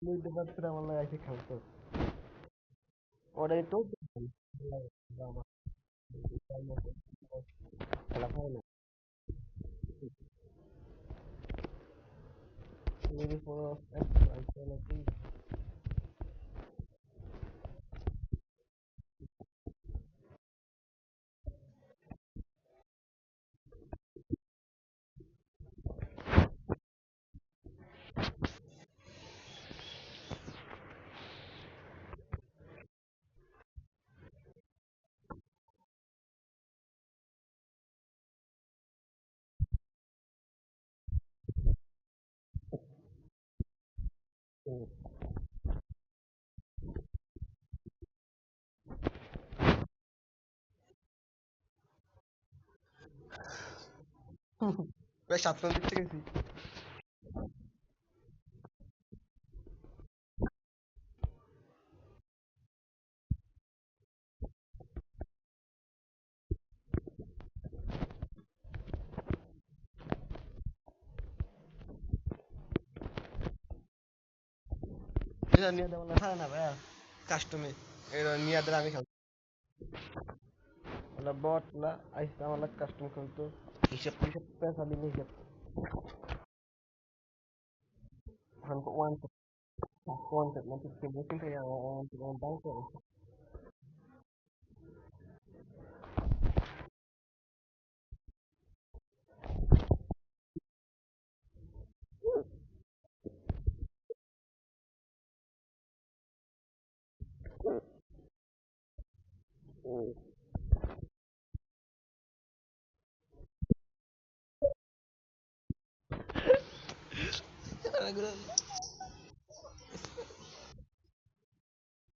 বুঝতে পারছি না, আমার লাগে এসে খেলতো। ওটাই তো আমার খেলা হয় না। Maybe for I think. প্রায় 7 দিক থেকে গেছি। এটা নিয়ে দেওয়া লাগে না ভাইয়া, কাস্টমে এটা নিয়ে দিলে আমি খেলতাম। ওলা বট না আইসা আমার কাস্টম খেলতো, হিসাব হিসাব পেঁচা দিলে হিসাব ওয়ান ওয়ান সেট না ঠিক মেশিন থেকে ওয়ান দাম করে।